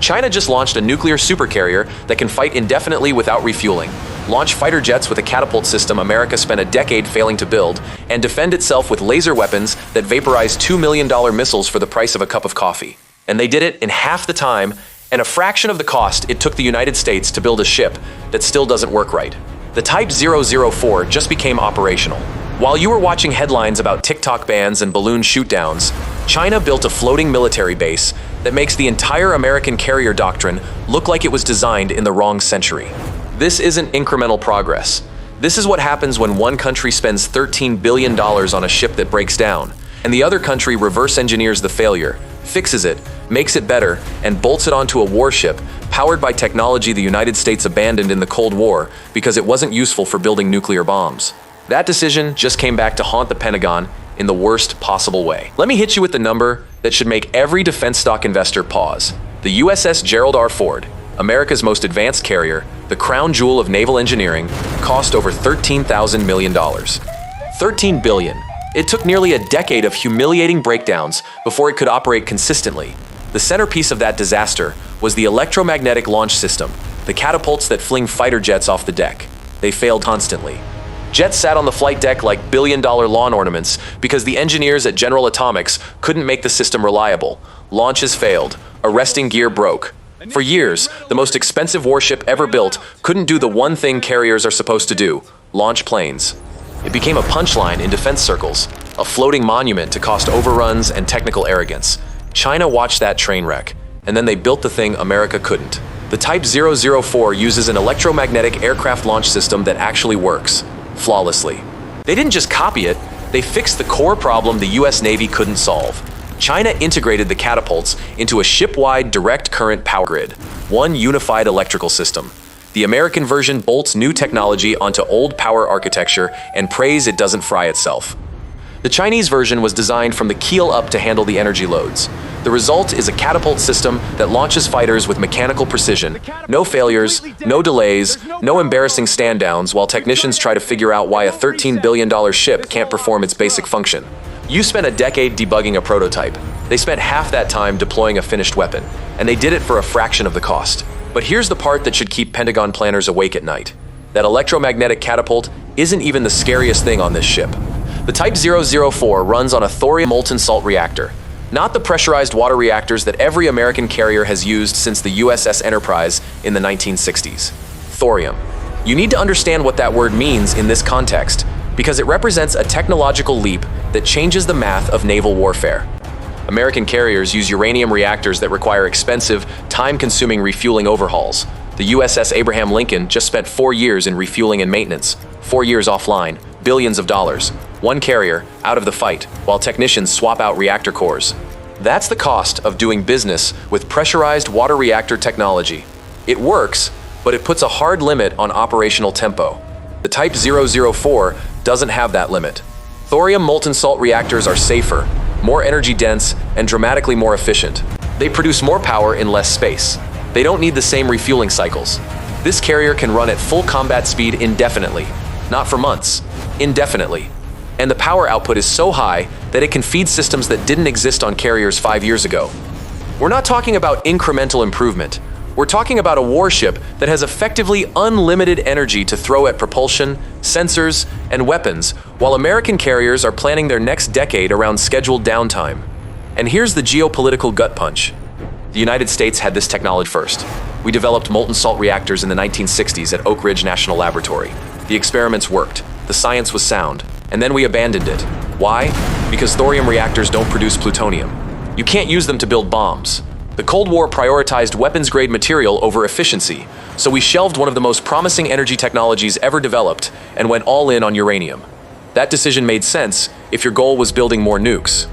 China just launched a nuclear supercarrier that can fight indefinitely without refueling, launch fighter jets with a catapult system America spent a decade failing to build, and defend itself with laser weapons that vaporize $2 million missiles for the price of a cup of coffee. And they did it in half the time and a fraction of the cost it took the United States to build a ship that still doesn't work right. The Type 004 just became operational. While you were watching headlines about TikTok bans and balloon shootdowns, China built a floating military base that makes the entire American carrier doctrine look like it was designed in the wrong century. This isn't incremental progress. This is what happens when one country spends $13 billion on a ship that breaks down, and the other country reverse engineers the failure, fixes it, makes it better, and bolts it onto a warship powered by technology the United States abandoned in the Cold War because it wasn't useful for building nuclear bombs. That decision just came back to haunt the Pentagon in the worst possible way. Let me hit you with the number that should make every defense stock investor pause. The USS Gerald R, America's most advanced carrier, the crown jewel of naval engineering, cost over $13,000 million. $13 billion. It took nearly a decade of humiliating breakdowns before it could operate consistently. The centerpiece of that disaster was the electromagnetic launch system, the catapults that fling fighter jets off the deck. They failed constantly. Jets sat on the flight deck like billion-dollar lawn ornaments because the engineers at General Atomics couldn't make the system reliable. Launches failed. Arresting gear broke. For years, the most expensive warship ever built couldn't do the one thing carriers are supposed to do: launch planes. It became a punchline in defense circles, a floating monument to cost overruns and technical arrogance. China watched that train wreck, and then they built the thing America couldn't. The Type 004 uses an electromagnetic aircraft launch system that actually works flawlessly. They didn't just copy it, they fixed the core problem the US Navy couldn't solve. China integrated the catapults into a ship-wide direct current power grid, one unified electrical system. The American version bolts new technology onto old power architecture and prays it doesn't fry itself. The Chinese version was designed from the keel up to handle the energy loads. The result is a catapult system that launches fighters with mechanical precision. No failures, no delays, no embarrassing stand-downs while technicians try to figure out why a $13 billion ship can't perform its basic function. You spent a decade debugging a prototype. They spent half that time deploying a finished weapon, and they did it for a fraction of the cost. But here's the part that should keep Pentagon planners awake at night. That electromagnetic catapult isn't even the scariest thing on this ship. The Type 004 runs on a thorium molten salt reactor, not the pressurized water reactors that every American carrier has used since the USS Enterprise in the 1960s. Thorium. You need to understand what that word means in this context, because it represents a technological leap that changes the math of naval warfare. American carriers use uranium reactors that require expensive, time-consuming refueling overhauls. The USS Abraham Lincoln just spent 4 years in refueling and maintenance, 4 years offline, billions of dollars. One carrier, out of the fight, while technicians swap out reactor cores. That's the cost of doing business with pressurized water reactor technology. It works, but it puts a hard limit on operational tempo. The Type 004 doesn't have that limit. Thorium molten salt reactors are safer, more energy dense, and dramatically more efficient. They produce more power in less space. They don't need the same refueling cycles. This carrier can run at full combat speed indefinitely. Not for months, indefinitely. And the power output is so high that it can feed systems that didn't exist on carriers 5 years ago. We're not talking about incremental improvement. We're talking about a warship that has effectively unlimited energy to throw at propulsion, sensors, and weapons, while American carriers are planning their next decade around scheduled downtime. And here's the geopolitical gut punch. The United States had this technology first. We developed molten salt reactors in the 1960s at Oak Ridge National Laboratory. The experiments worked. The science was sound. And then we abandoned it. Why? Because thorium reactors don't produce plutonium. You can't use them to build bombs. The Cold War prioritized weapons-grade material over efficiency, so we shelved one of the most promising energy technologies ever developed and went all in on uranium. That decision made sense if your goal was building more nukes.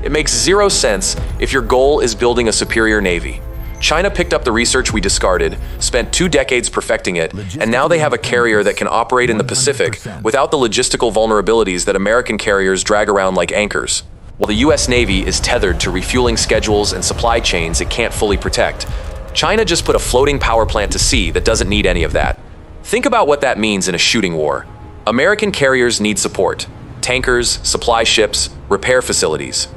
It makes zero sense if your goal is building a superior navy. China picked up the research we discarded, spent 2 decades perfecting it, and now they have a carrier that can operate in the Pacific without the logistical vulnerabilities that American carriers drag around like anchors. While the US Navy is tethered to refueling schedules and supply chains it can't fully protect, China just put a floating power plant to sea that doesn't need any of that. Think about what that means in a shooting war. American carriers need support: tankers, supply ships, repair facilities.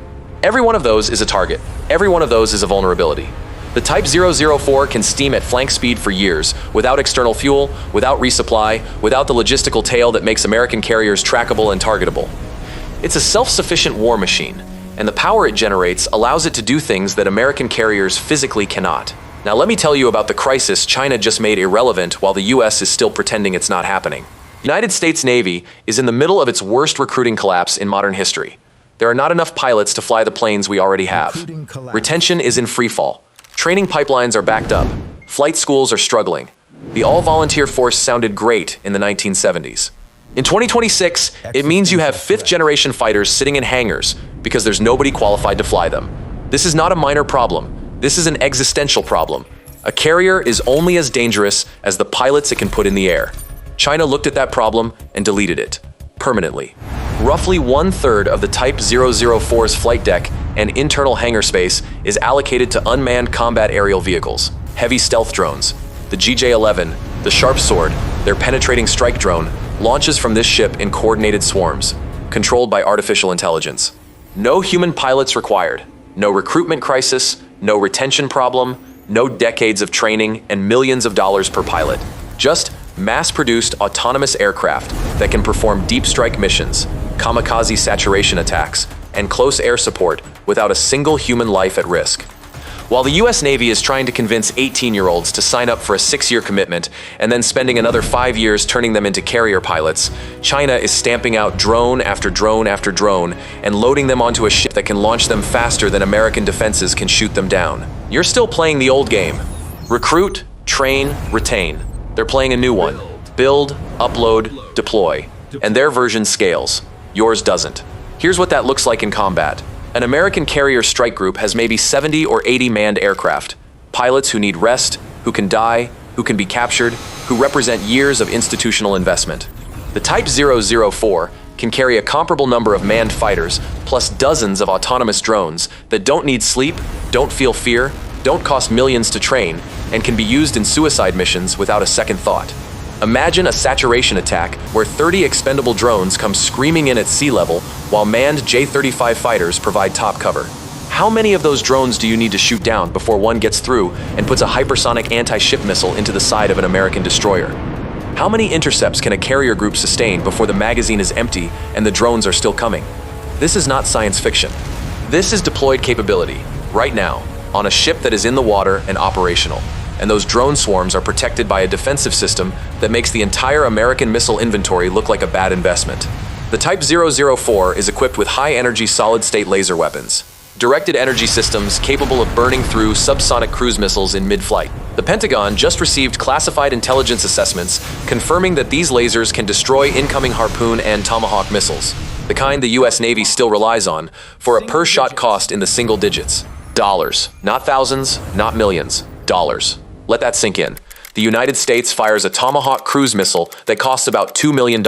Every one of those is a target. Every one of those is a vulnerability. The Type 004 can steam at flank speed for years, without external fuel, without resupply, without the logistical tail that makes American carriers trackable and targetable. It's a self-sufficient war machine, and the power it generates allows it to do things that American carriers physically cannot. Now let me tell you about the crisis China just made irrelevant while the US is still pretending it's not happening. The United States Navy is in the middle of its worst recruiting collapse in modern history. There are not enough pilots to fly the planes we already have. Retention is in freefall. Training pipelines are backed up. Flight schools are struggling. The all-volunteer force sounded great in the 1970s. In 2026, it means you have fifth-generation fighters sitting in hangars because there's nobody qualified to fly them. This is not a minor problem. This is an existential problem. A carrier is only as dangerous as the pilots it can put in the air. China looked at that problem and deleted it. Permanently. Roughly 1/3 of the Type 004's flight deck and internal hangar space is allocated to unmanned combat aerial vehicles, heavy stealth drones. The GJ-11, the Sharp Sword, their penetrating strike drone, launches from this ship in coordinated swarms, controlled by artificial intelligence. No human pilots required, no recruitment crisis, no retention problem, no decades of training and millions of dollars per pilot. Just mass-produced autonomous aircraft that can perform deep strike missions, kamikaze saturation attacks, and close air support without a single human life at risk. While the US Navy is trying to convince 18-year-olds to sign up for a 6-year commitment and then spending another 5 years turning them into carrier pilots, China is stamping out drone after drone after drone and loading them onto a ship that can launch them faster than American defenses can shoot them down. You're still playing the old game. Recruit, train, retain. They're playing a new one. Build, upload, deploy. And their version scales. Yours doesn't. Here's what that looks like in combat. An American carrier strike group has maybe 70 or 80 manned aircraft. Pilots who need rest, who can die, who can be captured, who represent years of institutional investment. The Type 004 can carry a comparable number of manned fighters, plus dozens of autonomous drones that don't need sleep, don't feel fear, don't cost millions to train, and can be used in suicide missions without a second thought. Imagine a saturation attack where 30 expendable drones come screaming in at sea level while manned J-35 fighters provide top cover. How many of those drones do you need to shoot down before one gets through and puts a hypersonic anti-ship missile into the side of an American destroyer? How many intercepts can a carrier group sustain before the magazine is empty and the drones are still coming? This is not science fiction. This is deployed capability, right now, on a ship that is in the water and operational. And those drone swarms are protected by a defensive system that makes the entire American missile inventory look like a bad investment. The Type 004 is equipped with high-energy solid-state laser weapons, directed energy systems capable of burning through subsonic cruise missiles in mid-flight. The Pentagon just received classified intelligence assessments confirming that these lasers can destroy incoming Harpoon and Tomahawk missiles, the kind the US Navy still relies on, for a per-shot cost in the single digits. Dollars. Not thousands, not millions. Dollars. Let that sink in. The United States fires a Tomahawk cruise missile that costs about $2 million.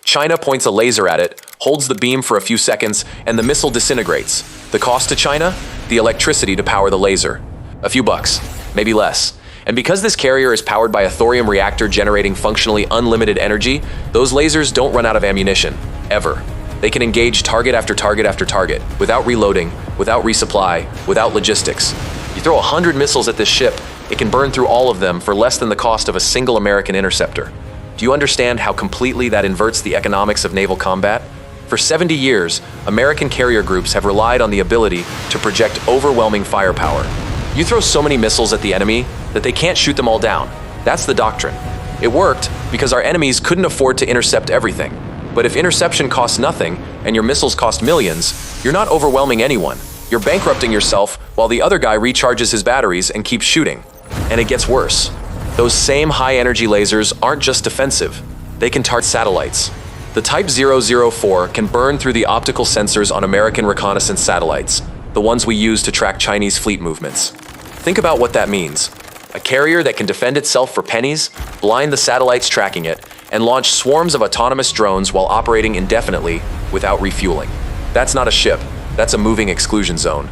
China points a laser at it, holds the beam for a few seconds, and the missile disintegrates. The cost to China? The electricity to power the laser. A few bucks, maybe less. And because this carrier is powered by a thorium reactor generating functionally unlimited energy, those lasers don't run out of ammunition, ever. They can engage target after target after target, without reloading, without resupply, without logistics. You throw 100 missiles at this ship, it can burn through all of them for less than the cost of a single American interceptor. Do you understand how completely that inverts the economics of naval combat? For 70 years, American carrier groups have relied on the ability to project overwhelming firepower. You throw so many missiles at the enemy that they can't shoot them all down. That's the doctrine. It worked because our enemies couldn't afford to intercept everything. But if interception costs nothing and your missiles cost millions, you're not overwhelming anyone. You're bankrupting yourself while the other guy recharges his batteries and keeps shooting. And it gets worse. Those same high-energy lasers aren't just defensive. They can target satellites. The Type 004 can burn through the optical sensors on American reconnaissance satellites, the ones we use to track Chinese fleet movements. Think about what that means. A carrier that can defend itself for pennies, blind the satellites tracking it, and launch swarms of autonomous drones while operating indefinitely without refueling. That's not a ship. That's a moving exclusion zone.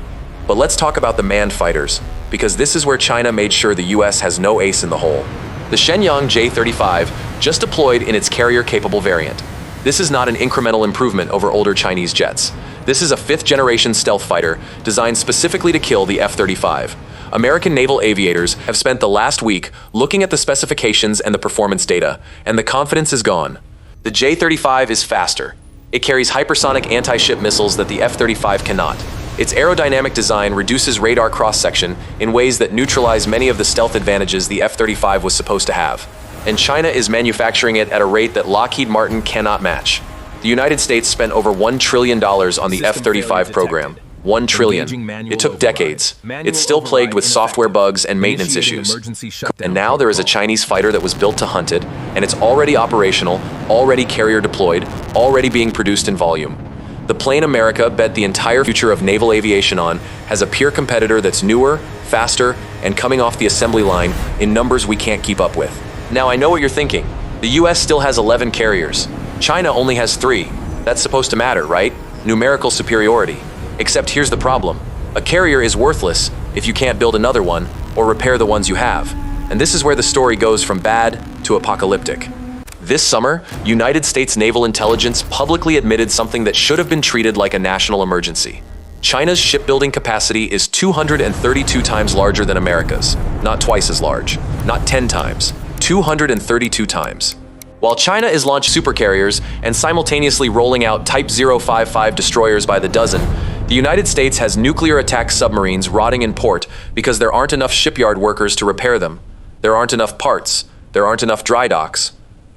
But let's talk about the manned fighters, because this is where China made sure the US has no ace in the hole. The Shenyang J-35 just deployed in its carrier-capable variant. This is not an incremental improvement over older Chinese jets. This is a fifth-generation stealth fighter designed specifically to kill the F-35. American naval aviators have spent the last week looking at the specifications and the performance data, and the confidence is gone. The J-35 is faster. It carries hypersonic anti-ship missiles that the F-35 cannot. Its aerodynamic design reduces radar cross-section in ways that neutralize many of the stealth advantages the F-35 was supposed to have. And China is manufacturing it at a rate that Lockheed Martin cannot match. The United States spent over $1 trillion on the F-35 program. $1 trillion. It took decades. It's still plagued with software bugs and maintenance issues. And now there is a Chinese fighter that was built to hunt it, and it's already operational, already carrier deployed, already being produced in volume. The plane America bet the entire future of naval aviation on has a peer competitor that's newer, faster, and coming off the assembly line in numbers we can't keep up with. Now I know what you're thinking. The US still has 11 carriers. China only has 3. That's supposed to matter, right? Numerical superiority. Except here's the problem. A carrier is worthless if you can't build another one or repair the ones you have. And this is where the story goes from bad to apocalyptic. This summer, United States Naval Intelligence publicly admitted something that should have been treated like a national emergency. China's shipbuilding capacity is 232 times larger than America's. Not twice as large. Not 10 times. 232 times. While China is launched supercarriers and simultaneously rolling out Type 055 destroyers by the dozen, the United States has nuclear-attack submarines rotting in port because there aren't enough shipyard workers to repair them. There aren't enough parts. There aren't enough dry docks.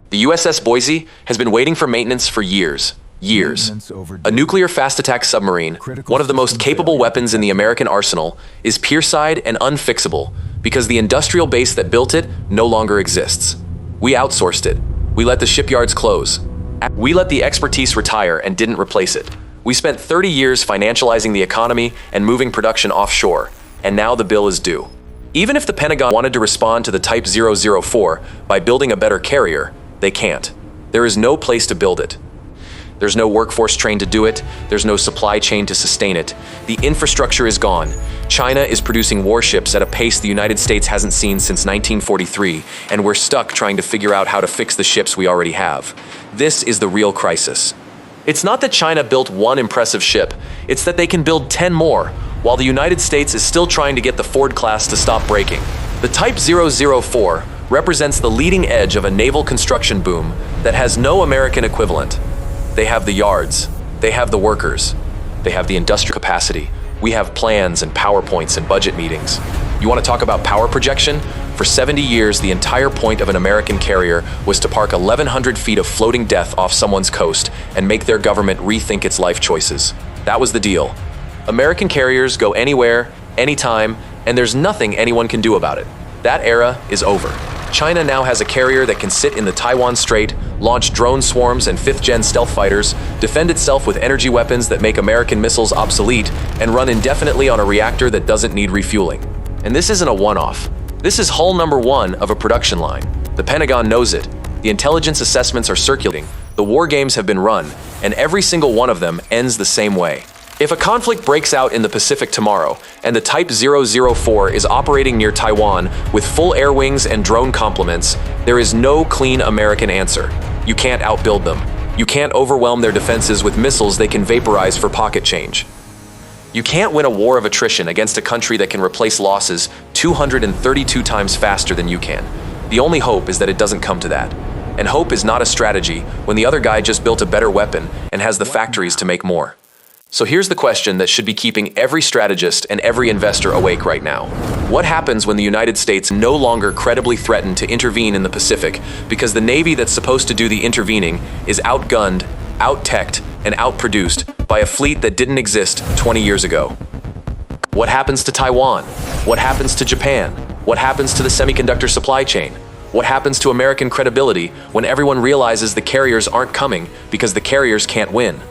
The USS Boise has been waiting for maintenance for years. Years. A nuclear fast-attack submarine, one of the most capable weapons in the American arsenal, is pierside and unfixable because the industrial base that built it no longer exists. We outsourced it. We let the shipyards close. We let the expertise retire and didn't replace it. We spent 30 years financializing the economy and moving production offshore, and now the bill is due. Even if the Pentagon wanted to respond to the Type 004 by building a better carrier, they can't. There is no place to build it. There's no workforce trained to do it. There's no supply chain to sustain it. The infrastructure is gone. China is producing warships at a pace the United States hasn't seen since 1943, and we're stuck trying to figure out how to fix the ships we already have. This is the real crisis. It's not that China built one impressive ship, it's that they can build 10 more, while the United States is still trying to get the Ford class to stop breaking. The Type 004 represents the leading edge of a naval construction boom that has no American equivalent. They have the yards, they have the workers, they have the industrial capacity. We have plans and PowerPoints and budget meetings. You want to talk about power projection? For 70 years, the entire point of an American carrier was to park 1,100 feet of floating death off someone's coast and make their government rethink its life choices. That was the deal. American carriers go anywhere, anytime, and there's nothing anyone can do about it. That era is over. China now has a carrier that can sit in the Taiwan Strait, launch drone swarms and 5th-gen stealth fighters, defend itself with energy weapons that make American missiles obsolete, and run indefinitely on a reactor that doesn't need refueling. And this isn't a one-off. This is hull number 1 of a production line. The Pentagon knows it. The intelligence assessments are circulating. The war games have been run, and every single one of them ends the same way. If a conflict breaks out in the Pacific tomorrow, and the Type 004 is operating near Taiwan with full air wings and drone complements, there is no clean American answer. You can't outbuild them. You can't overwhelm their defenses with missiles they can vaporize for pocket change. You can't win a war of attrition against a country that can replace losses 232 times faster than you can. The only hope is that it doesn't come to that. And hope is not a strategy when the other guy just built a better weapon and has the factories to make more. So here's the question that should be keeping every strategist and every investor awake right now. What happens when the United States no longer credibly threaten to intervene in the Pacific because the Navy that's supposed to do the intervening is outgunned, out-teched, and outproduced by a fleet that didn't exist 20 years ago? What happens to Taiwan? What happens to Japan? What happens to the semiconductor supply chain? What happens to American credibility when everyone realizes the carriers aren't coming because the carriers can't win?